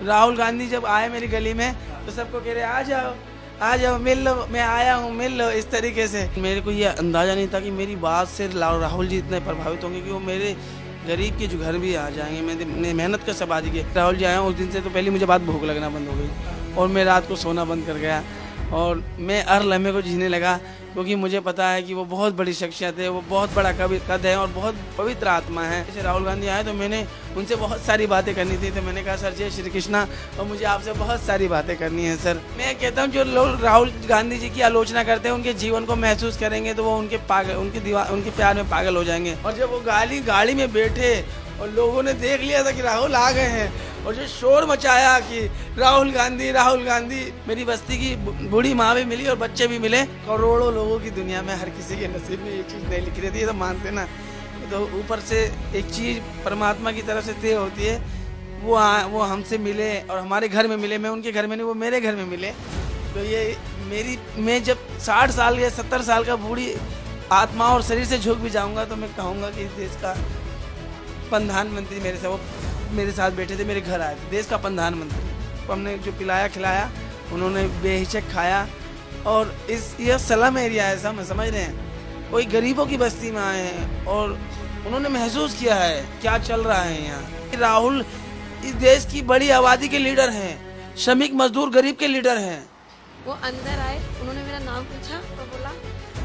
राहुल गांधी जब आए मेरी गली में तो सबको कह रहे आ जाओ मिल लो, मैं आया हूँ मिल लो, इस तरीके से। मेरे को ये अंदाजा नहीं था कि मेरी बात से राहुल जी इतने प्रभावित होंगे कि वो मेरे गरीब के जो घर भी आ जाएंगे। मैंने मेहनत कर सब आज की राहुल जी आए उस दिन से तो पहले मुझे बात भूख लगना बंद हो गई और मैं रात को सोना बंद कर गया और मैं हर लम्हे को जीने लगा, क्योंकि मुझे पता है कि वो बहुत बड़ी शख्सियत है, वो बहुत बड़ा कद है और बहुत पवित्र आत्मा है। जैसे राहुल गांधी आए तो मैंने उनसे बहुत सारी बातें करनी थी, तो मैंने कहा सर जय श्री कृष्णा और मुझे आपसे बहुत सारी बातें करनी है सर। मैं कहता हूँ जो लोग राहुल गांधी जी की आलोचना करते हैं उनके जीवन को महसूस करेंगे तो वो उनके प्यार में पागल हो जाएंगे। और जब वो गाड़ी में बैठे और लोगों ने देख लिया था कि राहुल आ गए हैं और जो शोर मचाया कि राहुल गांधी, मेरी बस्ती की बूढ़ी माँ भी मिली और बच्चे भी मिले। करोड़ों लोगों की दुनिया में हर किसी के नसीब में ये चीज़ नहीं लिखी रहती है, तो मानते ना। तो ऊपर से एक चीज़ परमात्मा की तरफ से तय होती है, वो हमसे मिले और हमारे घर में मिले। मैं उनके घर में नहीं, वो मेरे घर में मिले। तो ये मैं जब 60 साल या 70 साल का बूढ़ी आत्मा और शरीर से झुक भी जाऊँगा तो मैं कहूँगा कि इस देश का प्रधानमंत्री मेरे साथ बैठे थे, मेरे घर आए थे, देश का प्रधानमंत्री। तो हमने जो पिलाया खिलाया, उन्होंने बेहिचक खाया। और यह स्लम एरिया है, सब समझ रहे हैं, कोई गरीबों की बस्ती में आए हैं और उन्होंने महसूस किया है क्या चल रहा है यहाँ। राहुल इस देश की बड़ी आबादी के लीडर हैं, श्रमिक मजदूर गरीब के लीडर हैं। वो अंदर आए, उन्होंने मेरा नाम पूछा तो बोला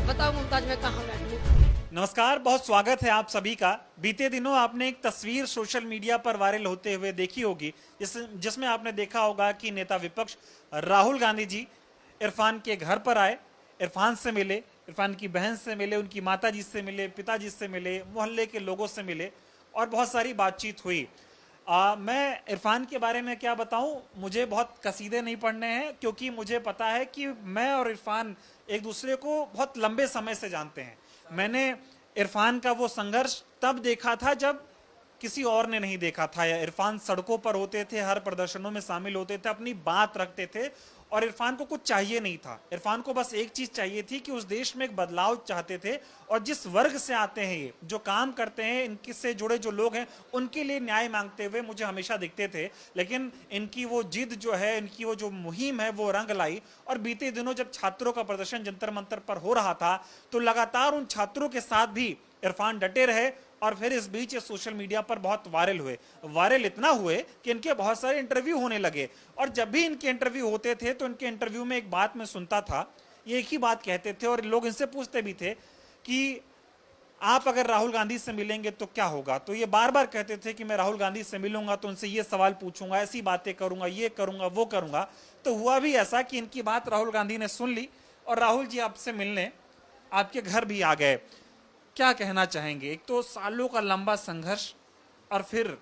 बताओ मुमताज मैं कहाँ बैठूं। नमस्कार, बहुत स्वागत है आप सभी का। बीते दिनों आपने एक तस्वीर सोशल मीडिया पर वायरल होते हुए देखी होगी, जिसमें आपने देखा होगा कि नेता विपक्ष राहुल गांधी जी इरफान के घर पर आए, इरफान से मिले, इरफान की बहन से मिले, उनकी माताजी से मिले, पिताजी से मिले, मोहल्ले के लोगों से मिले और बहुत सारी बातचीत हुई। मैं इरफान के बारे में क्या बताऊं, मुझे बहुत कसीदे नहीं पढ़ने हैं, क्योंकि मुझे पता है कि मैं और इरफान एक दूसरे को बहुत लंबे समय से जानते हैं। मैंने इरफान का वो संघर्ष तब देखा था जब किसी और ने नहीं देखा था। या इरफान सड़कों पर होते थे, हर प्रदर्शनों में शामिल होते थे, अपनी बात रखते थे और इरफान को कुछ चाहिए नहीं था। इरफान को बस एक चीज चाहिए थी कि उस देश में एक बदलाव चाहते थे और जिस वर्ग से आते हैं, ये जो काम करते हैं, इनके से जुड़े जो लोग हैं, उनके लिए न्याय मांगते हुए मुझे हमेशा दिखते थे। लेकिन इनकी वो जिद जो है, इनकी वो जो मुहिम है, वो रंग लाई। और बीते दिनों जब छात्रों का प्रदर्शन जंतर मंतर पर हो रहा था तो लगातार उन छात्रों के साथ भी इरफान डटे रहे और फिर इस बीच ये सोशल मीडिया पर बहुत वायरल इतना हुए कि इनके बहुत सारे इंटरव्यू होने लगे। और जब भी इनके इंटरव्यू होते थे तो इनके इंटरव्यू में एक बात मैं सुनता था, ये एक ही बात कहते थे और लोग इनसे पूछते भी थे कि आप अगर राहुल गांधी से मिलेंगे तो क्या होगा। तो ये बार बार कहते थे कि मैं राहुल गांधी से मिलूंगा तो उनसे ये सवाल पूछूंगा, ऐसी बातें करूंगा, ये करूंगा, वो करूंगा। तो हुआ भी ऐसा कि इनकी बात राहुल गांधी ने सुन ली और राहुल जी आपसे मिलने आपके घर भी आ गए। क्या कहना चाहेंगे? एक तो सालों का लंबा संघर्ष और फिर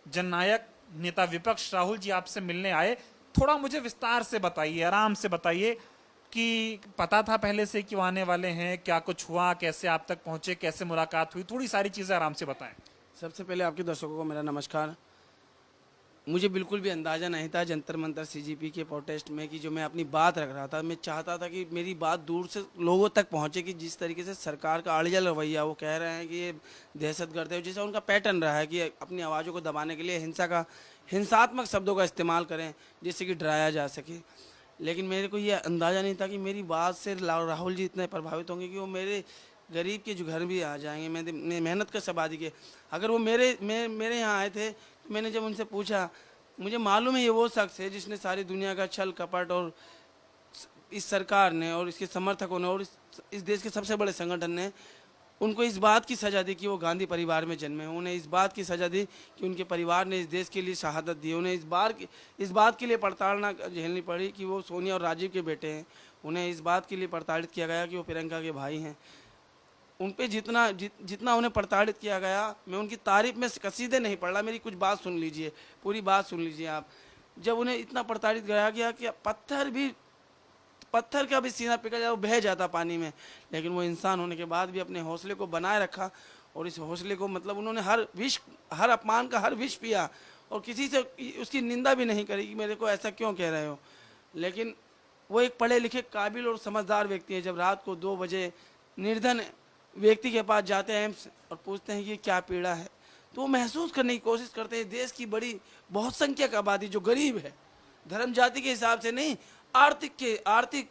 जननायक नेता विपक्ष राहुल जी आपसे मिलने आए। थोड़ा मुझे विस्तार से बताइए, आराम से बताइए कि पता था पहले से कि वो आने वाले हैं, क्या कुछ हुआ, कैसे आप तक पहुंचे, कैसे मुलाकात हुई, थोड़ी सारी चीजें आराम से बताएं। सबसे पहले आपके दर्शकों को मेरा नमस्कार। मुझे बिल्कुल भी अंदाज़ा नहीं था जंतर मंतर सीजीपी के प्रोटेस्ट में कि जो मैं अपनी बात रख रहा था, मैं चाहता था कि मेरी बात दूर से लोगों तक पहुंचे कि जिस तरीके से सरकार का अड़ियल रवैया, वो कह रहे हैं कि ये दहशतगर्द है, जैसा उनका पैटर्न रहा है कि अपनी आवाज़ों को दबाने के लिए हिंसात्मक शब्दों का इस्तेमाल करें जिससे कि डराया जा सके। लेकिन मेरे को ये अंदाज़ा नहीं था कि मेरी बात से राहुल जी इतने प्रभावित होंगे कि वो मेरे गरीब के जो घर भी आ जाएंगे। मैंने मेहनत कर सब आदि के, अगर वो मेरे यहाँ आए थे तो मैंने जब उनसे पूछा, मुझे मालूम है ये वो शख्स है जिसने सारी दुनिया का छल कपट और इस सरकार ने और इसके समर्थकों ने और इस देश के सबसे बड़े संगठन ने उनको इस बात की सज़ा दी कि वो गांधी परिवार में जन्मे। उन्हें इस बात की सज़ा दी कि उनके परिवार ने इस देश के लिए शहादत दी। उन्हें इस बात के लिए प्रताड़ना झेलनी पड़ी कि वो सोनिया और राजीव के बेटे हैं। उन्हें इस बात के लिए प्रताड़ित किया गया कि वो प्रियंका के भाई हैं। उन पे जितना उन्हें प्रताड़ित किया गया, मैं उनकी तारीफ में कसीदे नहीं पढ़ रहा, मेरी कुछ बात सुन लीजिए, पूरी बात सुन लीजिए आप। जब उन्हें इतना प्रताड़ित कराया गया कि पत्थर का भी सीना पिघल जाए, वो बह जाता पानी में, लेकिन वो इंसान होने के बाद भी अपने हौसले को बनाए रखा। और इस हौसले को मतलब उन्होंने हर अपमान का हर विष पिया और किसी से उसकी निंदा भी नहीं करी कि मेरे को ऐसा क्यों कह रहे हो। लेकिन वो एक पढ़े लिखे काबिल और समझदार व्यक्ति है। जब रात को 2 बजे निर्धन व्यक्ति के पास जाते हैं और पूछते हैं कि क्या पीड़ा है, तो वो महसूस करने की कोशिश करते हैं देश की बड़ी बहुसंख्यक आबादी जो गरीब है, धर्म जाति के हिसाब से नहीं, आर्थिक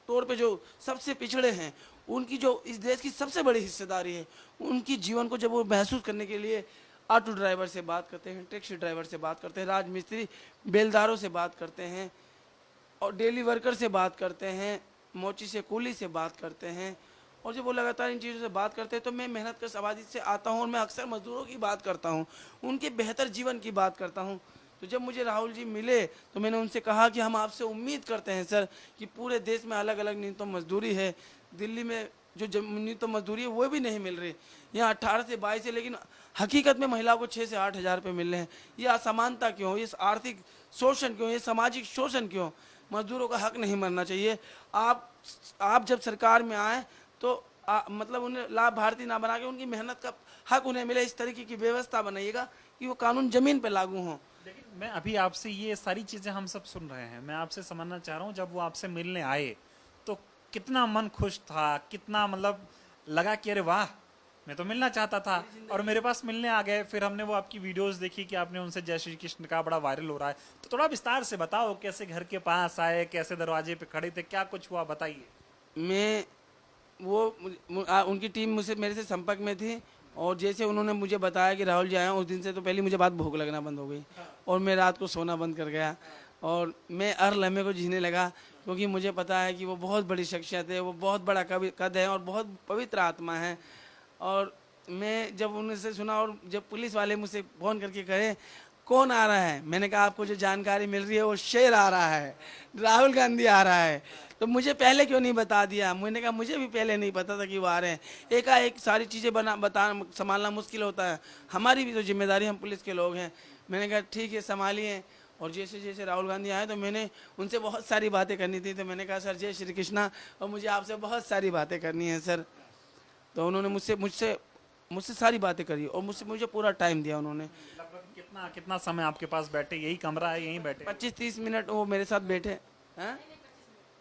तौर पे जो सबसे पिछड़े हैं, उनकी जो इस देश की सबसे बड़ी हिस्सेदारी है, उनकी जीवन को जब वो महसूस करने के लिए ऑटो ड्राइवर से बात करते हैं, टैक्सी ड्राइवर से बात करते हैं, राजमिस्त्री बेलदारों से बात करते हैं और डेली वर्कर से बात करते हैं, मोची से कूली से बात करते हैं, और जब वो लगातार इन चीज़ों से बात करते हैं तो मैं मेहनत कश आबादी से आता हूँ और मैं अक्सर मजदूरों की बात करता हूँ, उनके बेहतर जीवन की बात करता हूँ। तो जब मुझे राहुल जी मिले तो मैंने उनसे कहा कि हम आपसे उम्मीद करते हैं सर कि पूरे देश में अलग अलग न्यूनतम मजदूरी है, दिल्ली में जो न्यूनतम मजदूरी है वो भी नहीं मिल रही, यहाँ 18 से 22 है, लेकिन हकीकत में महिलाओं को 6 से 8 हज़ार रुपये मिल रहे हैं। ये असमानता क्यों, ये आर्थिक शोषण क्यों, ये सामाजिक शोषण क्यों? मजदूरों का हक नहीं मरना चाहिए। आप जब सरकार में आए तो मतलब उन्हें लाभार्थी ना बना के उनकी मेहनत का हक उन्हें मिले, इस तरीके की व्यवस्था बनाइएगा कि वो कानून जमीन पे लागू हो। लेकिन मैं अभी आपसे ये सारी चीजें हम सब सुन रहे हैं, मैं आपसे समझना चाह रहा हूँ, जब वो आपसे मिलने आए तो कितना मन खुश था, कितना मतलब लगा कि अरे वाह मैं तो मिलना चाहता था और मेरे पास मिलने आ गए। फिर हमने वो आपकी वीडियोस देखी कि आपने उनसे जय श्री कृष्ण का बड़ा वायरल हो रहा है, तो थोड़ा विस्तार से बताओ, कैसे घर के पास आए, कैसे दरवाजे पे खड़े थे, क्या कुछ हुआ, बताइए। उनकी टीम मेरे से संपर्क में थी और जैसे उन्होंने मुझे बताया कि राहुल जी आए, उस दिन से तो पहले मुझे बात भूख लगना बंद हो गई और मैं रात को सोना बंद कर गया और मैं हर लम्हे को जीने लगा, क्योंकि मुझे पता है कि वो बहुत बड़ी शख्सियत है, वो बहुत बड़ा कद है और बहुत पवित्र आत्मा है। और मैं जब उनसे सुना और जब पुलिस वाले मुझसे फ़ोन करके कहे कौन आ रहा है, मैंने कहा आपको जो जानकारी मिल रही है वो शेर आ रहा है, राहुल गांधी आ रहा है, तो मुझे पहले क्यों नहीं बता दिया? मैंने कहा मुझे भी पहले नहीं पता था कि वो आ रहे हैं। एकाएक सारी चीज़ें संभालना मुश्किल होता है, हमारी भी तो जिम्मेदारी, हम पुलिस के लोग हैं। मैंने कहा ठीक है संभालिए। और जैसे जैसे राहुल गांधी आए तो मैंने उनसे बहुत सारी बातें करनी थी, तो मैंने कहा सर जय श्री कृष्णा और मुझे आपसे बहुत सारी बातें करनी है सर। तो उन्होंने मुझसे सारी बातें करी और मुझे पूरा टाइम दिया उन्होंने। लगभग कितना समय आपके पास बैठे? यही कमरा है, यहीं बैठे? 25-30 मिनट वो मेरे साथ बैठे हैं,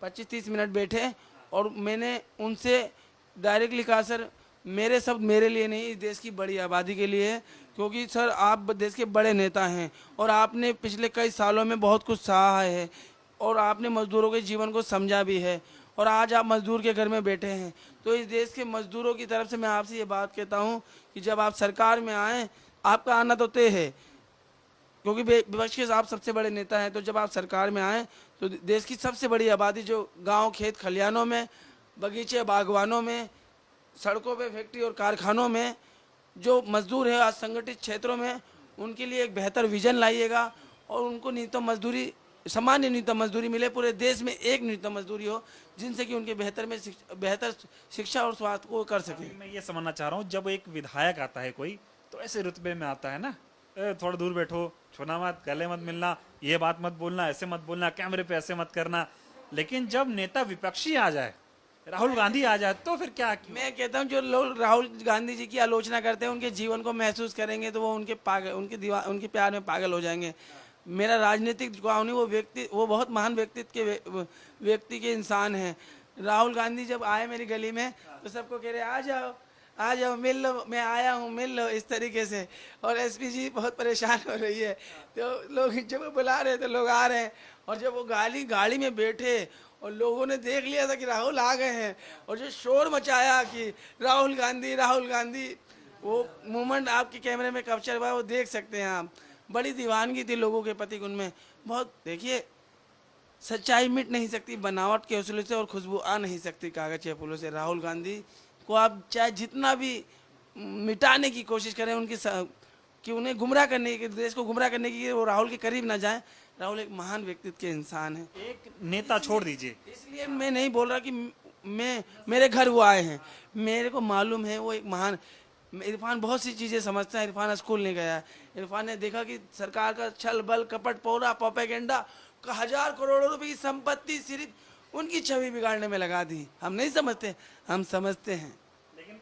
25-30 मिनट बैठे और मैंने उनसे डायरेक्टली कहा सर मेरे शब्द मेरे लिए नहीं, इस देश की बड़ी आबादी के लिए है, क्योंकि सर आप देश के बड़े नेता हैं और आपने पिछले कई सालों में बहुत कुछ सहा है और आपने मजदूरों के जीवन को समझा भी है और आज आप मजदूर के घर में बैठे हैं। तो इस देश के मजदूरों की तरफ से मैं आपसे ये बात कहता हूँ कि जब आप सरकार में आएँ, आपका आना तो तय है क्योंकि विपक्ष के आप सबसे बड़े नेता हैं, तो जब आप सरकार में आएँ तो देश की सबसे बड़ी आबादी जो गांव खेत खलिहानों में, बगीचे बागवानों में, सड़कों पे, फैक्ट्री और कारखानों में जो मजदूर है असंगठित क्षेत्रों में, उनके लिए एक बेहतर विजन लाइएगा और उनको न्यूनतम मजदूरी, सामान्य न्यूनतम मजदूरी मिले, पूरे देश में एक न्यूनतम मजदूरी हो जिनसे कि उनके बेहतर शिक्षा और स्वास्थ्य को कर सके। मैं ये समझना चाह रहा हूँ, जब एक विधायक आता है कोई तो ऐसे रुतबे में आता है ना, थोड़ा दूर बैठो, छूना मत, गले मत मिलना, ये बात मत बोलना, ऐसे मत बोलना, कैमरे पे ऐसे मत करना। लेकिन जब नेता विपक्षी आ जाए, राहुल गांधी आ जाए, तो फिर क्या? मैं कहता हूं जो लोग राहुल गांधी जी की आलोचना करते हैं उनके जीवन को महसूस करेंगे तो वो उनके प्यार में पागल हो जाएंगे। मेरा राजनीतिक झुकाव नहीं, वो बहुत महान व्यक्ति के इंसान हैं। राहुल गांधी जब आए मेरी गली में तो सबको कह रहे आ जाओ मिल लो, मैं आया हूँ मिल लो, इस तरीके से। और एसपी जी बहुत परेशान हो रही है, तो लोग जब वो बुला रहे तो लोग आ रहे हैं। और जब वो गाड़ी में बैठे और लोगों ने देख लिया था कि राहुल आ गए हैं और जो शोर मचाया कि राहुल गांधी, वो मूवमेंट आपके कैमरे में कैप्चर हुआ, वो देख सकते हैं आप। बड़ी दीवानगी थी लोगों के प्रति उनमें बहुत। देखिए सच्चाई मिट नहीं सकती बनावट के हौसले से और खुशबू आ नहीं सकती कागज के फूलों से। राहुल गांधी को आप चाहे जितना भी मिटाने की कोशिश करें कि उन्हें गुमराह करने की, देश को गुमराह करने की, वो राहुल के करीब ना जाएं। राहुल एक महान व्यक्तित्व के इंसान है। एक नेता छोड़ दीजिए, इसलिए मैं नहीं बोल रहा कि मेरे घर वो आए हैं, मेरे को मालूम है वो एक महान। इरफान बहुत सी चीज़ें समझता है, इरफान स्कूल नहीं गया। इरफान ने देखा कि सरकार का छल बल कपट पोरा प्रोपेगेंडा का 1000 करोड़ रुपए की संपत्ति सिर्फ उनकी छवि बिगाड़ने में लगा दी। हम नहीं समझते, हम समझते हैं। लेकिन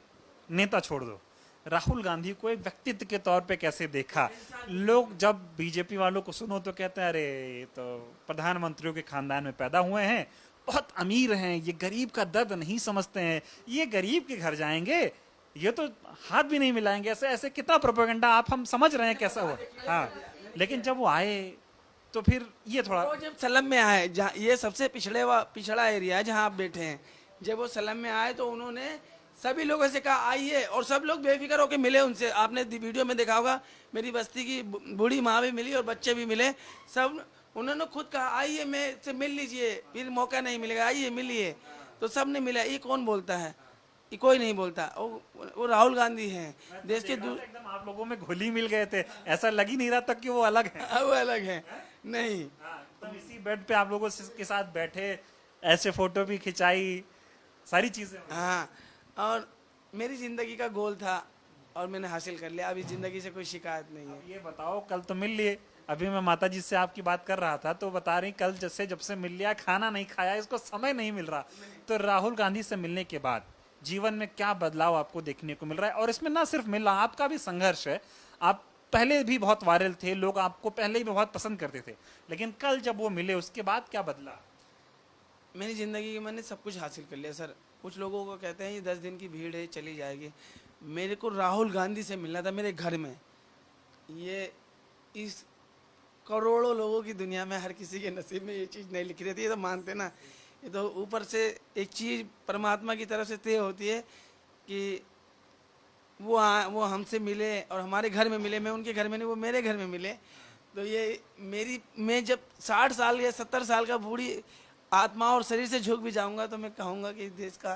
नेता छोड़ दो, राहुल गांधी को एक व्यक्तित्व के तौर पे कैसे देखा? लोग जब बीजेपी वालों को सुनो तो कहते हैं अरे ये तो प्रधानमंत्रियों के खानदान में पैदा हुए हैं, बहुत अमीर हैं, ये गरीब का दर्द नहीं समझते हैं, ये गरीब के घर जाएंगे, ये तो हाथ भी नहीं मिलाएंगे, ऐसे ऐसे कितना प्रोपेगेंडा आप, हम समझ रहे हैं कैसा हुआ। हाँ, लेकिन जब वो आए तो फिर ये थोड़ा वो जब सलम में आए, जहाँ ये सबसे पिछड़ा एरिया है जहाँ आप बैठे हैं, जब वो सलम में आए तो उन्होंने सभी लोगों से कहा आइए, और सब लोग बेफिक्र होकर मिले उनसे। आपने वीडियो में देखा होगा, मेरी बस्ती की बूढ़ी माँ भी मिली और बच्चे भी मिले, सब उन्होंने खुद कहा आइए मैं से मिल लीजिए, फिर मौका नहीं मिलेगा, आइए मिलिए। तो सब ने मिला। ये कौन बोलता है? ये कोई नहीं बोलता। वो राहुल गांधी हैं देश के एकदम आप लोगों में घुली मिल गए थे, ऐसा लग ही नहीं रहा तक कि वो अलग है। वो अलग है नहीं। तब इसी बेड पे आप लोगों के साथ बैठे, ऐसे फोटो भी खिंचाई, सारी चीजें। हाँ, और मेरी जिंदगी का गोल था और मैंने हासिल कर लिया। अभी जिंदगी से कोई शिकायत नहीं है। ये बताओ, कल तो मिल लिए, अभी मैं माता जी से आपकी बात कर रहा था तो बता रही कल जब से मिल लिया, खाना नहीं खाया, इसको समय नहीं मिल रहा। तो राहुल गांधी से मिलने के बाद जीवन में क्या बदलाव आपको देखने को मिल रहा है? और इसमें ना सिर्फ मिलना, आपका भी संघर्ष है। आप पहले भी बहुत वायरल थे, लोग आपको पहले ही बहुत पसंद करते थे, लेकिन कल जब वो मिले उसके बाद क्या बदला? मेरी ज़िंदगी में मैंने सब कुछ हासिल कर लिया सर। कुछ लोगों को कहते हैं ये 10 दिन की भीड़ है, चली जाएगी। मेरे को राहुल गांधी से मिलना था मेरे घर में। ये इस करोड़ों लोगों की दुनिया में हर किसी के नसीब में ये चीज़ नहीं लिखी रहती, ये तो मानते ना। ये तो ऊपर से एक चीज़ परमात्मा की तरफ से तय होती है कि वो हमसे मिले और हमारे घर में मिले। मैं उनके घर में नहीं, वो मेरे घर में मिले। तो ये मैं जब 60 साल या 70 साल का बूढ़ी आत्मा और शरीर से झुक भी जाऊंगा तो मैं कहूँगा कि देश का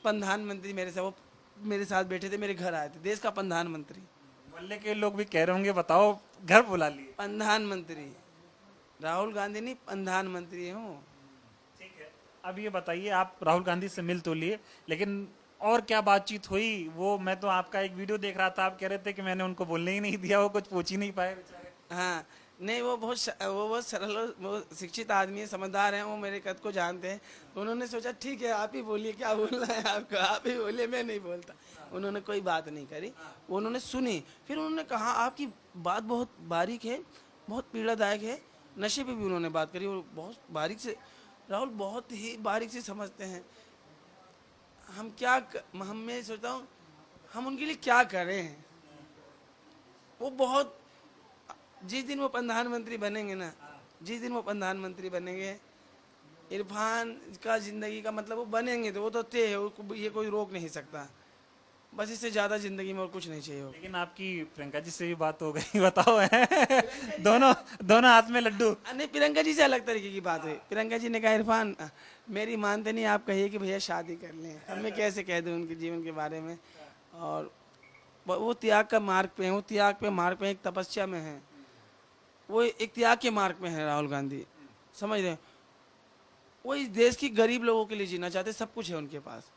प्रधानमंत्री मेरे साथ बैठे थे, मेरे घर आए थे। देश का प्रधानमंत्री, मोहल्ले के लोग भी कह रहे होंगे बताओ घर बुला लिए। प्रधानमंत्री राहुल गांधी नहीं, प्रधानमंत्री हूँ। ठीक है, अब ये बताइए, आप राहुल गांधी से मिल तो लिए, लेकिन और क्या बातचीत हुई? वो मैं तो आपका एक वीडियो देख रहा था, आप कह रहे थे कि मैंने उनको बोलने ही नहीं दिया, वो कुछ पूछ ही नहीं पाए बेचारे। हाँ, नहीं, वो बहुत सरल, वो शिक्षित आदमी है, समझदार हैं, वो मेरे कद को जानते हैं। तो उन्होंने सोचा ठीक है आप ही बोलिए, क्या बोलना है आपको, आप ही बोलिए, मैं नहीं बोलता। उन्होंने कोई बात नहीं करी, उन्होंने सुनी। फिर उन्होंने कहा आपकी बात बहुत बारीक है, बहुत पीड़ादायक है। नशे पे भी उन्होंने बात करी, वो बहुत बारीक से, राहुल बहुत ही बारीक से समझते हैं। मैं सोचता हूँ हम उनके लिए क्या करें। वो बहुत, जिस दिन वो प्रधानमंत्री बनेंगे ना, जिस दिन वो प्रधानमंत्री बनेंगे, इरफान का जिंदगी का मतलब वो बनेंगे तो वो तो तय है, ये कोई रोक नहीं सकता। बस इससे ज्यादा जिंदगी में और कुछ नहीं चाहिए। लेकिन आपकी प्रियंका जी से भी बात हो गई, बताओ है दोनों हाथ में लड्डू। नहीं, प्रियंका जी से अलग तरीके की बात हुई। प्रियंका जी ने कहा इरफान मेरी मानते नहीं, आप कहिए कि भैया शादी कर लें। अब मैं कैसे कह दूं उनके जीवन के बारे में। और वो त्याग का मार्ग पे है, वो त्याग पे मार्ग पे एक तपस्या में है, वो एक त्याग के मार्ग में है राहुल गांधी, समझ रहे हैं। वो इस देश की गरीब लोगों के लिए जीना चाहते, सब कुछ है उनके पास,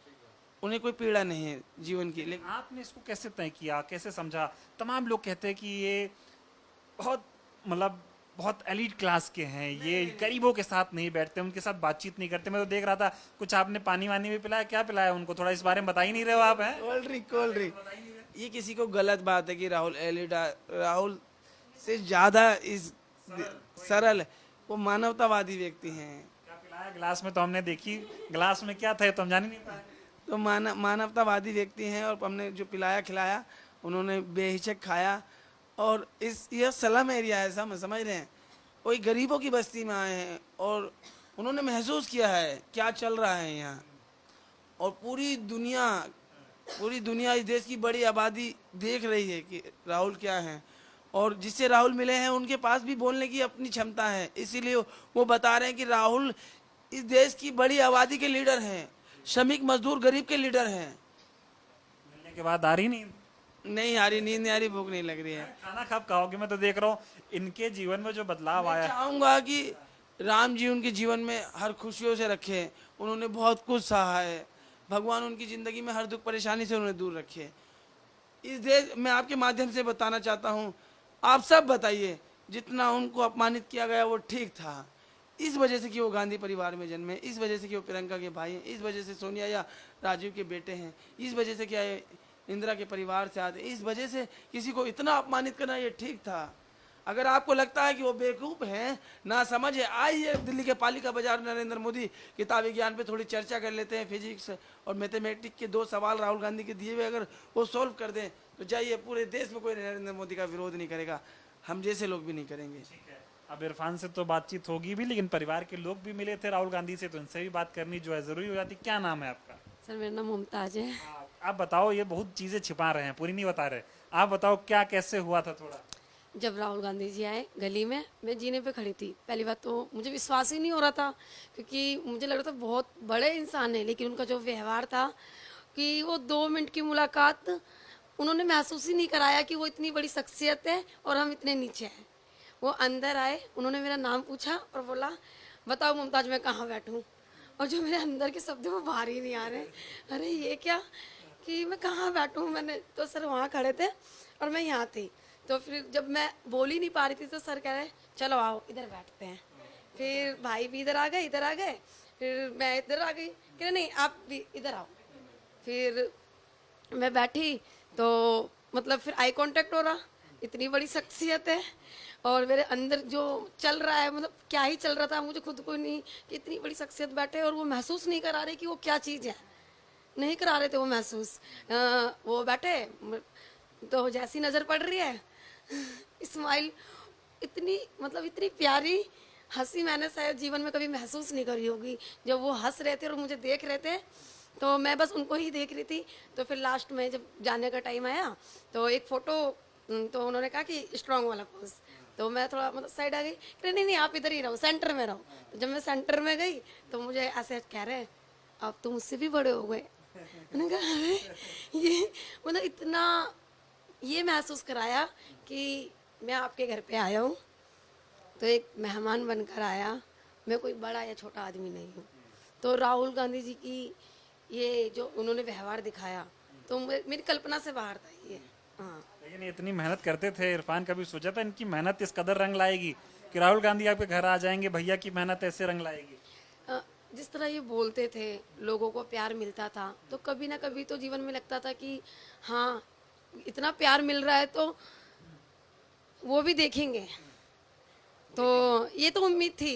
उन्हें कोई पीड़ा नहीं है जीवन की। लेकिन आपने इसको कैसे तय किया, कैसे समझा? तमाम लोग कहते हैं कि ये बहुत मतलब बहुत एलीट क्लास के हैं, ये गरीबों के साथ नहीं बैठते, उनके साथ बातचीत नहीं करते। मैं तो देख रहा था कुछ आपने पानी वानी भी पिलाया, क्या पिलाया उनको? थोड़ा इस बारे में बता ही नहीं रहे हो आप। हैं कोल्ड ड्रिंक ये किसी को गलत बात है कि राहुल एलीट, राहुल से ज्यादा इस सरल, वो मानवतावादी व्यक्ति हैं। क्या पिलाया गिलास में? तो हमने देखी गिलास में क्या था तो हम जान ही नहीं पाए। तो मानवतावादी व्यक्ति हैं, और हमने जो पिलाया खिलाया उन्होंने बेहिचक खाया। और यह सलम एरिया है, समझ रहे हैं, कोई गरीबों की बस्ती में आए हैं और उन्होंने महसूस किया है क्या चल रहा है यहाँ। और पूरी दुनिया इस देश की बड़ी आबादी देख रही है कि राहुल क्या है। और जिससे राहुल मिले हैं उनके पास भी बोलने की अपनी क्षमता है, इसीलिए वो बता रहे हैं कि राहुल इस देश की बड़ी आबादी के लीडर हैं, श्रमिक मजदूर गरीब के लीडर हैं। मिलने के बाद आ रही नहीं आ रही, नींद नहीं आ रही, भूख नहीं लग रही है। खाना कब खाओगे? मैं तो देख रहा हूँ इनके जीवन में जो बदलाव आया। चाहूंगा कि राम जी उनके जीवन में हर खुशियों से रखे, उन्होंने बहुत कुछ सहा है। भगवान उनकी जिंदगी में हर दुख परेशानी से उन्हें दूर रखे। इस देश मैं आपके माध्यम से बताना चाहता हूँ, आप सब बताइए जितना उनको अपमानित किया गया वो ठीक था। इस वजह से कि वो गांधी परिवार में जन्मे, इस वजह से कि वो प्रियंका के भाई हैं, इस वजह से सोनिया या राजीव के बेटे हैं, इस वजह से क्या इंदिरा के परिवार से आते, इस वजह से किसी को इतना अपमानित करना ये ठीक था। अगर आपको लगता है कि वो बेवकूफ़ हैं, ना समझ है, आइए दिल्ली के पालिका बाजार नरेंद्र मोदी किताबी विज्ञान पे थोड़ी चर्चा कर लेते हैं। फिजिक्स और मैथमेटिक्स के 2 सवाल राहुल गांधी के दिए हुए अगर वो सॉल्व कर दें तो जाइए, पूरे देश में कोई नरेंद्र मोदी का विरोध नहीं करेगा, हम जैसे लोग भी नहीं करेंगे। अब इरफान से तो बातचीत होगी भी, लेकिन परिवार के लोग भी मिले थे राहुल गांधी से, तो उनसे भी बात करनी जो है जरूरी हो जाती। क्या नाम है आपका? सर मेरा नाम मुमताज है। आप बताओ, ये बहुत चीजें छिपा रहे हैं, पूरी नहीं बता रहे। आप बताओ क्या कैसे हुआ था थोड़ा। जब राहुल गांधी जी आए गली में, मैं जीने पे खड़ी थी। पहली बात तो मुझे विश्वास ही नहीं हो रहा था, क्योंकि मुझे लग रहा था बहुत बड़े इंसान है, लेकिन उनका जो व्यवहार था कि वो 2 मिनट की मुलाकात उन्होंने महसूस ही नहीं कराया कि वो इतनी बड़ी शख्सियत है और हम इतने नीचे हैं। वो अंदर आए, उन्होंने मेरा नाम पूछा और बोला बताओ मुमताज मैं कहाँ बैठूँ। और जो मेरे अंदर के शब्द वो बाहर ही नहीं आ रहे। अरे ये क्या कि मैं कहाँ बैठूँ। मैंने तो सर वहाँ खड़े थे और मैं यहाँ थी, तो फिर जब मैं बोल ही नहीं पा रही थी तो सर कह रहे चलो आओ इधर बैठते हैं। फिर भाई भी इधर आ गए, फिर मैं इधर आ गई, कह रहे नहीं आप भी इधर आओ। फिर मैं बैठी तो मतलब फिर आई कांटेक्ट हो रहा, इतनी बड़ी शख्सियत है और मेरे अंदर जो चल रहा है, मतलब क्या ही चल रहा था मुझे खुद को नहीं, कि इतनी बड़ी शख्सियत बैठे और वो महसूस नहीं करा रहे कि वो क्या चीज़ है, नहीं करा रहे थे वो महसूस। वो बैठे तो जैसी नज़र पड़ रही है स्माइल, इतनी मतलब इतनी प्यारी हंसी मैंने शायद जीवन में कभी महसूस नहीं करी होगी। जब वो हंस रहे थे और मुझे देख रहे थे तो मैं बस उनको ही देख रही थी। तो फिर लास्ट में जब जाने का टाइम आया तो एक फ़ोटो, तो उन्होंने कहा कि स्ट्रांग वाला पोज, तो मैं थोड़ा मतलब साइड आ गई, कह नहीं आप इधर ही रहो, सेंटर में रहो। तो जब मैं सेंटर में गई तो मुझे ऐसे कह रहे अब तो मुझसे भी बड़े हो गए। मैंने कहा अरे ये मतलब इतना ये महसूस कराया कि मैं आपके घर पे आया हूँ तो एक मेहमान बनकर आया, मैं कोई बड़ा या छोटा आदमी नहीं हूँ। तो राहुल गांधी जी की ये जो उन्होंने व्यवहार दिखाया तो मेरी कल्पना से बाहर था ये। हाँ, लेकिन इतनी मेहनत करते थे, इरफान कभी सोचा था इनकी मेहनत इस कदर रंग लाएगी कि राहुल गांधी आपके घर आ जाएंगे, भैया की मेहनत ऐसे रंग लाएगी? जिस तरह ये बोलते थे, लोगों को प्यार मिलता था, तो कभी ना कभी तो जीवन में लगता था कि हाँ इतना प्यार मिल रहा है तो वो भी देखेंगे। तो ये तो उम्मीद थी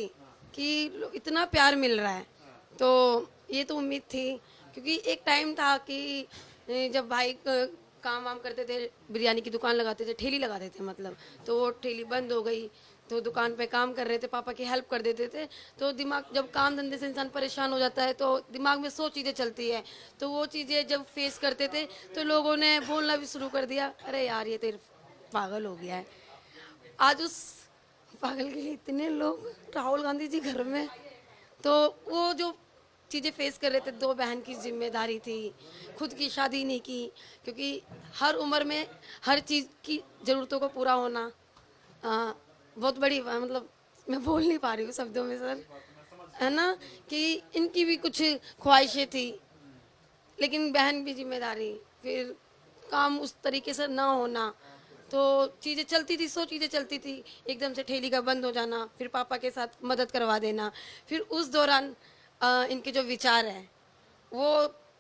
कि इतना प्यार मिल रहा है, तो ये तो उम्मीद थी। क्योंकि एक टाइम था कि जब भाई काम वाम करते थे, बिरयानी की दुकान लगाते थे, ठेली लगाते थे मतलब, तो वो ठेली बंद हो गई, तो दुकान पे काम कर रहे थे, पापा की हेल्प कर देते थे। तो दिमाग, जब काम धंधे से इंसान परेशान हो जाता है तो दिमाग में 100 चीज़ें चलती है, तो वो चीज़ें जब फेस करते थे तो लोगों ने बोलना भी शुरू कर दिया, अरे यार ये तो पागल हो गया है। आज उस पागल के लिए इतने लोग राहुल गांधी जी घर में, तो वो जो चीज़ें फेस कर रहे थे, 2 बहन की जिम्मेदारी थी, खुद की शादी नहीं की, क्योंकि हर उम्र में हर चीज़ की ज़रूरतों को पूरा होना बहुत बड़ी, मतलब मैं बोल नहीं पा रही हूँ शब्दों में सर, है ना, कि इनकी भी कुछ ख्वाहिशें थी, लेकिन बहन भी जिम्मेदारी, फिर काम उस तरीके से ना होना, तो चीज़ें चलती थी, 100 चीज़ें चलती थी, एकदम से ठेली का बंद हो जाना, फिर पापा के साथ मदद करवा देना, फिर उस दौरान इनके जो विचार हैं वो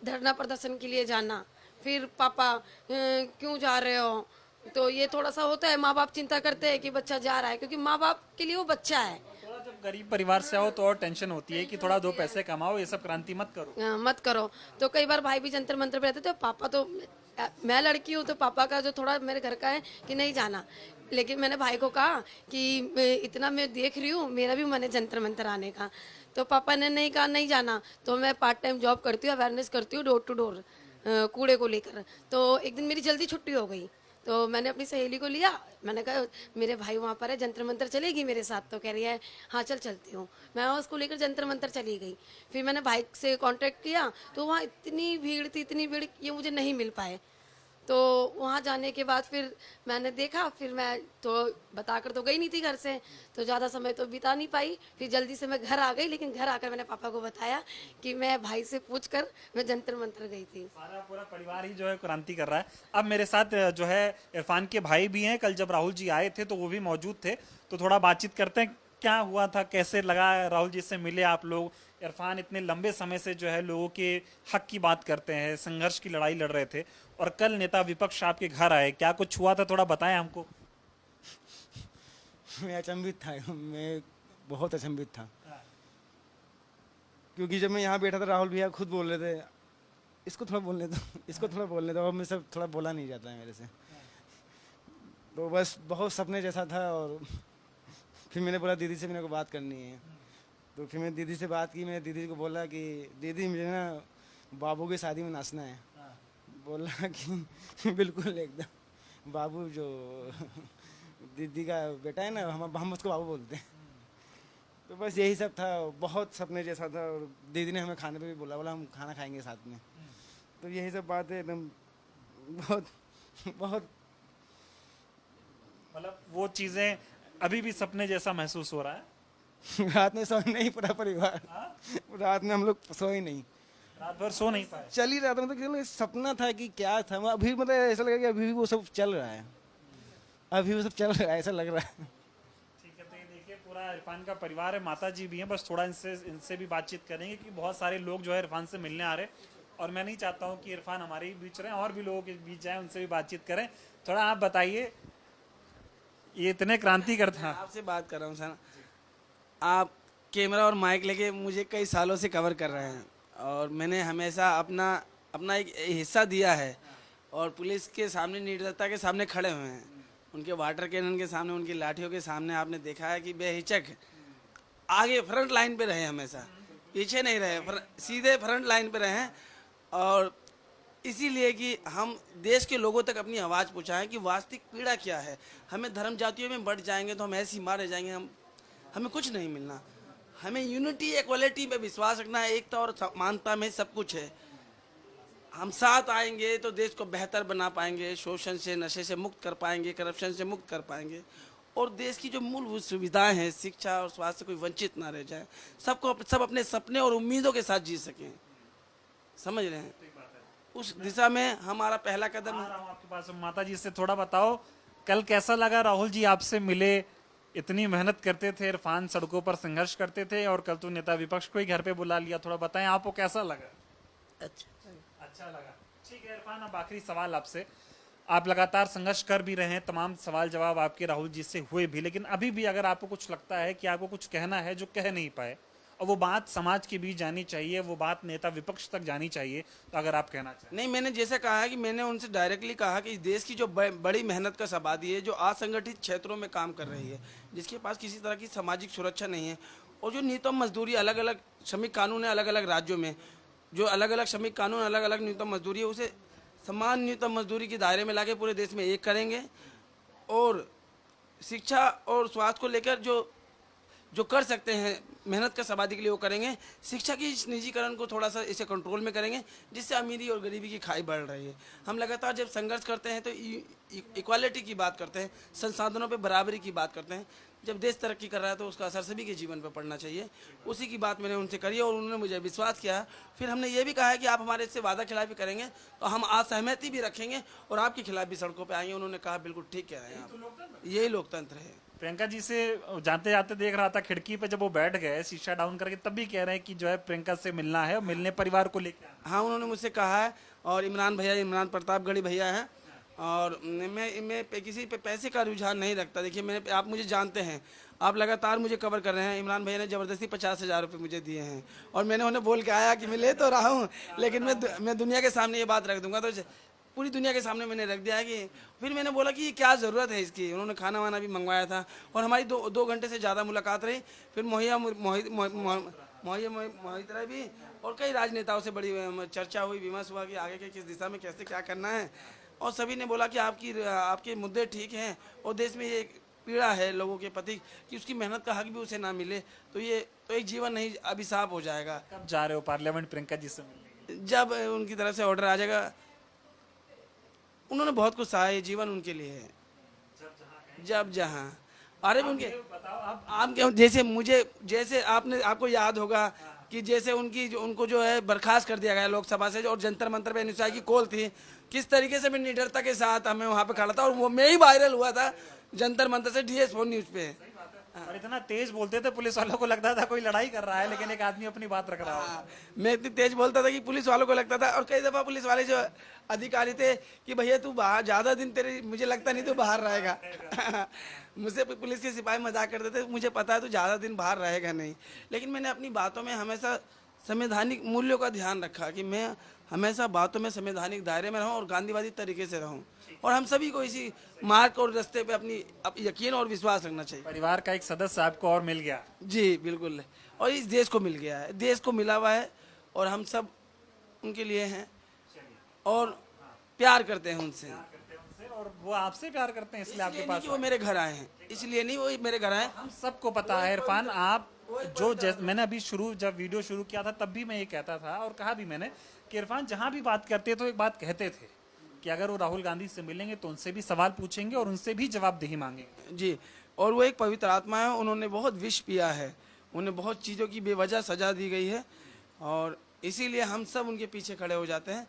धरना प्रदर्शन के लिए जाना, फिर पापा क्यों जा रहे हो, तो ये थोड़ा सा होता है, माँ बाप चिंता करते हैं कि बच्चा जा रहा है, क्योंकि माँ बाप के लिए वो बच्चा है। थोड़ा जब गरीब परिवार से आओ तो और टेंशन होती है कि थोड़ा 2 पैसे कमाओ, ये सब क्रांति मत करो। मत करो। तो कई बार भाई भी जंतर मंतर पे रहते थे, पापा तो मैं लड़की हूँ तो पापा का जो थोड़ा मेरे घर का है कि नहीं जाना, लेकिन मैंने भाई को कहा कि इतना मैं देख रही हूँ, मेरा भी मन है जंतर मंतर आने का, तो पापा ने नहीं कहा नहीं जाना। तो मैं पार्ट टाइम जॉब करती हूँ, अवेयरनेस करती हूँ डोर टू डोर कूड़े को लेकर। तो एक दिन मेरी जल्दी छुट्टी हो गई, तो मैंने अपनी सहेली को लिया, मैंने कहा मेरे भाई वहाँ पर है, जंतर मंतर चलेगी मेरे साथ? तो कह रही है हाँ चल चलती हूँ। मैं उसको लेकर जंतर मंतर चली गई। फिर मैंने बाइक से कांटेक्ट किया तो वहाँ इतनी भीड़ थी, इतनी भीड़, ये मुझे नहीं मिल पाए। तो वहाँ जाने के बाद फिर मैंने देखा, फिर मैं तो बताकर तो गई नहीं थी घर से, तो ज़्यादा समय तो बिता नहीं पाई। फिर जल्दी से मैं घर आ गई, लेकिन घर आकर मैंने पापा को बताया कि मैं भाई से पूछकर मैं जंतर मंतर गई थी। सारा पूरा परिवार ही जो है क्रांति कर रहा है। अब मेरे साथ जो है इरफान के भाई भी हैं, कल जब राहुल जी आए थे तो वो भी मौजूद थे, तो थोड़ा बातचीत करते हैं, क्या हुआ था, कैसे लगा राहुल जी से मिले आप लोग? इरफान इतने लंबे समय से जो है लोगों के हक की बात करते हैं, संघर्ष की लड़ाई लड़ रहे थे, और कल नेता विपक्ष आपके घर आए, क्या कुछ हुआ था, थोड़ा बताएं हमको। मैं अचंभित था, मैं बहुत अचंभित था, क्योंकि जब मैं यहाँ बैठा था राहुल भैया खुद बोल रहे थे इसको थोड़ा बोलने दो, इसको थोड़ा बोलने दो, और मैं सब थोड़ा बोला नहीं जाता है मेरे से। तो बस बहुत सपने जैसा था। और फिर मैंने बोला दीदी से मेरे को बात करनी है। तो फिर मैंने दीदी से बात की। मैंने दीदी को बोला कि दीदी मुझे ना बाबू की शादी में नाचना है। बोला कि बिल्कुल एकदम, बाबू जो दीदी का बेटा है ना, हम उसको बाबू बोलते हैं। तो बस यही सब था, बहुत सपने जैसा था। और दीदी ने हमें खाने पे भी बोला हम खाना खाएंगे साथ में। तो यही सब बात है, एकदम बहुत बहुत मतलब वो चीजें अभी भी सपने जैसा महसूस हो रहा है। रात में सोए नहीं पूरा परिवार, रात में हम लोग सोए नहीं, रात भर सो नहीं पाए। चल ही रहा था। मतलब सपना था कि क्या था, अभी मतलब ऐसा लगा कि अभी भी वो सब चल रहा है, अभी वो सब चल रहा है, ऐसा लग रहा है। ठीक है, तो ये देखिए पूरा इरफान का परिवार है, माता जी भी हैं। बस थोड़ा इनसे भी बातचीत करेंगे कि बहुत सारे लोग जो है इरफान से मिलने आ रहे हैं, और मैं नहीं चाहता हूँ कि इरफान हमारे ही बीच रहें, और भी लोगों के बीच जाए, उनसे भी बातचीत करें। थोड़ा आप बताइए, ये इतने क्रांति करते हैं। आपसे बात कर रहा हूँ सर, आप कैमरा और माइक लेके मुझे कई सालों से कवर कर रहे हैं, और मैंने हमेशा अपना एक हिस्सा दिया है, और पुलिस के सामने, निर्दयता के सामने खड़े हुए हैं, उनके वाटर कैनन के सामने, उनकी लाठियों के सामने आपने देखा है कि बेहिचक आगे फ्रंट लाइन पे रहे, हमेशा पीछे नहीं रहे, सीधे फ्रंट लाइन पे रहे। और इसीलिए कि हम देश के लोगों तक अपनी आवाज़ पहुँचाएं कि वास्तविक पीड़ा क्या है। हमें धर्म जातियों में बढ़ जाएंगे तो हम ऐसे ही मारे जाएंगे, हमें कुछ नहीं मिलना। हमें यूनिटी इक्वलिटी पे विश्वास रखना है, एकता और समानता में सब कुछ है। हम साथ आएंगे तो देश को बेहतर बना पाएंगे, शोषण से, नशे से मुक्त कर पाएंगे, करप्शन से मुक्त कर पाएंगे, और देश की जो मूलभूत सुविधाएं हैं, शिक्षा और स्वास्थ्य से कोई वंचित ना रह जाए, सब अपने सपने और उम्मीदों के साथ जी सकें। समझ रहे हैं? उस दिशा में हमारा पहला कदम है। आपके पास माता जी से थोड़ा बताओ, कल कैसा लगा? राहुल जी आपसे मिले, इतनी मेहनत करते थे, इरफान सड़कों पर संघर्ष करते थे, और कल तो नेता विपक्ष को ही घर पे बुला लिया। थोड़ा बताएं आपको कैसा लगा? अच्छा लगा। ठीक है इरफान, अब आखिरी सवाल आपसे। आप लगातार संघर्ष कर भी रहे हैं, तमाम सवाल जवाब आपके राहुल जी से हुए भी, लेकिन अभी भी अगर आपको कुछ लगता है कि आपको कुछ कहना है जो कह नहीं पाए, और वो बात समाज के बीच जानी चाहिए, वो बात नेता विपक्ष तक जानी चाहिए, तो अगर आप कहना चाहें। नहीं, मैंने जैसे कहा है कि मैंने उनसे डायरेक्टली कहा कि इस देश की जो बड़ी मेहनत का आबादी है, जो असंगठित क्षेत्रों में काम कर रही है, जिसके पास किसी तरह की सामाजिक सुरक्षा नहीं है, और जो न्यूनतम मजदूरी, अलग अलग श्रमिक कानून है अलग अलग राज्यों में, जो अलग अलग श्रमिक कानून, अलग अलग न्यूनतम मजदूरी है, उसे समान न्यूनतम मजदूरी के दायरे में लाके पूरे देश में एक करेंगे। और शिक्षा और स्वास्थ्य को लेकर जो कर सकते हैं मेहनत का आबादी के लिए, वो करेंगे। शिक्षा की इस निजीकरण को थोड़ा सा इसे कंट्रोल में करेंगे, जिससे अमीरी और गरीबी की खाई बढ़ रही है। हम लगातार जब संघर्ष करते हैं तो इक्वालिटी की बात करते हैं, संसाधनों पे बराबरी की बात करते हैं। जब देश तरक्की कर रहा है तो उसका असर सभी के जीवन पर पड़ना चाहिए। उसी की बात मैंने उनसे करी, और उन्होंने मुझे विश्वास किया। फिर हमने ये भी कहा है कि आप हमारे इससे वादा खिलाफी करेंगे तो हम असहमति भी रखेंगे और आपके खिलाफ भी सड़कों पर आएंगे। उन्होंने कहा बिल्कुल ठीक कह रहे हैं आप, यही लोकतंत्र है। प्रियंका जी से जाते जाते देख रहा था खिड़की पे, जब वो बैठ गए शीशा डाउन करके, तब भी कह रहे हैं कि जो है प्रियंका से मिलना है, मिलने परिवार को लेकर। हाँ, उन्होंने मुझसे कहा है। और इमरान प्रतापगढ़ी भैया हैं, और मैं किसी पे पैसे का रुझान नहीं रखता। देखिए, आप मुझे जानते हैं, आप लगातार मुझे कवर कर रहे हैं। इमरान भैया ने ज़बरदस्ती 50,000 रुपये मुझे दिए हैं, और मैंने उन्हें बोल के आया कि मैं ले तो रहा हूँ, लेकिन मैं दुनिया के सामने ये बात रख दूंगा। तो पूरी दुनिया के सामने मैंने रख दिया है कि फिर मैंने बोला कि क्या ज़रूरत है इसकी। उन्होंने खाना वाना भी मंगवाया था, और हमारी दो घंटे से ज़्यादा मुलाकात रही। फिर मोहितरा भी और कई राजनेताओं से बड़ी चर्चा हुई, विमर्श हुआ कि आगे के किस दिशा में कैसे क्या करना है। और सभी ने बोला कि आपके मुद्दे ठीक हैं, और देश में ये पीड़ा है लोगों के प्रति कि उसकी मेहनत का हक भी उसे ना मिले, तो एक जीवन नहीं अभिशाप हो जाएगा। कब जा रहे हो पार्लियामेंट प्रियंका जी से मिलने? जब उनकी तरफ से ऑर्डर आ जाएगा। उन्होंने बहुत कुछ सहा, ये जीवन उनके लिए है। जब जहाँ अरे उनके आप क्या, जैसे आपको याद होगा कि जैसे उनको जो है बर्खास्त कर दिया गया लोकसभा से, और जंतर मंतर पे अनिश्चितता की कॉल थी, किस तरीके से मैं निडरता के साथ हमें वहाँ पे खड़ा था, और वो मैं ही वायरल हुआ था जंतर मंतर से DS4 न्यूज़ पे। और इतना तेज बोलते थे पुलिस वालों को लगता था कोई लड़ाई कर रहा है, लेकिन एक आदमी अपनी बात रख रहा है। हाँ, मैं इतनी तेज बोलता था कि पुलिस वालों को लगता था, और कई दफा पुलिस वाले जो अधिकारी थे कि भैया तू बाहर ज्यादा दिन तेरे, मुझे लगता नहीं तू बाहर रहेगा। मुझसे पुलिस के सिपाही मजाक करते थे, मुझे पता है तू ज्यादा दिन बाहर रहेगा नहीं, लेकिन मैंने अपनी बातों में हमेशा संवैधानिक मूल्यों का ध्यान रखा कि मैं हमेशा बातों में संवैधानिक दायरे में रहूं और गांधीवादी तरीके से रहूं, और हम सभी को इसी मार्ग और रास्ते पे अपनी यकीन और विश्वास रखना चाहिए। परिवार का एक सदस्य आपको और मिल गया। जी बिल्कुल, और इस देश को मिल गया है, देश को मिला हुआ है, और हम सब उनके लिए हैं और प्यार करते हैं उनसे। और वो आपसे प्यार करते हैं, इसलिए आपके नहीं पास कि वो मेरे घर आए हैं, इसलिए नहीं वो मेरे घर आए। हम सबको पता है इरफान, आप मैंने अभी जब वीडियो शुरू किया था तब भी मैं ये कहता था और कहा भी मैंने कि इरफान जहां भी बात करते तो एक बात कहते थे कि अगर वो राहुल गांधी से मिलेंगे तो उनसे भी सवाल पूछेंगे और उनसे भी जवाबदेही मांगेंगे। जी, और वो एक पवित्र आत्मा है, उन्होंने बहुत विष पिया है, उन्हें बहुत चीज़ों की बेवजह सजा दी गई है, और इसीलिए हम सब उनके पीछे खड़े हो जाते हैं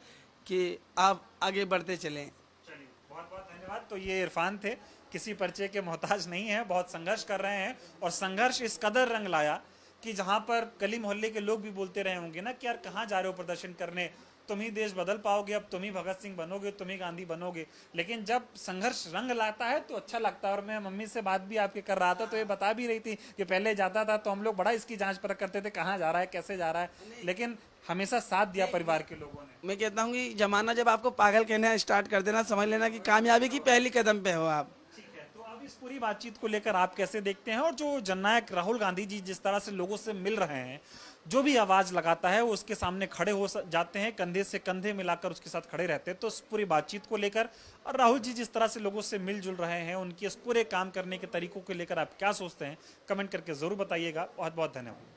कि आप आगे बढ़ते चलें। चलिए, बहुत बहुत धन्यवाद। तो ये इरफान थे, किसी परिचय के मोहताज नहीं है, बहुत संघर्ष कर रहे हैं, और संघर्ष इस कदर रंग लाया कि जहां पर गली मोहल्ले के लोग भी बोलते रहे होंगे ना कि यार कहाँ जा रहे हो प्रदर्शन करने, तुम ही देश बदल पाओगे, अब तुम ही भगत सिंह बनोगे, तुम ही गांधी बनोगे, लेकिन जब संघर्ष रंग लाता है तो अच्छा लगता है। और मैं मम्मी से बात भी आपके कर रहा था तो ये बता भी रही थी कि पहले जाता था तो हम लोग बड़ा इसकी जांच परख करते थे, कहाँ जा रहा है, कैसे जा रहा है, लेकिन हमेशा साथ दिया परिवार के लोगों ने। मैं कहता हूँ कि जमाना जब आपको पागल कहना स्टार्ट कर देना, समझ लेना कि कामयाबी की पहली कदम पे हो आप। तो अब इस पूरी बातचीत को लेकर आप कैसे देखते हैं, और जो जननायक राहुल गांधी जी जिस तरह से लोगों से मिल रहे हैं, जो भी आवाज लगाता है वो उसके सामने खड़े हो जाते हैं, कंधे से कंधे मिलाकर उसके साथ खड़े रहते हैं, तो इस पूरी बातचीत को लेकर और राहुल जी जिस तरह से लोगों से मिलजुल रहे हैं, उनके इस पूरे काम करने के तरीकों को लेकर आप क्या सोचते हैं, कमेंट करके जरूर बताइएगा। बहुत बहुत धन्यवाद।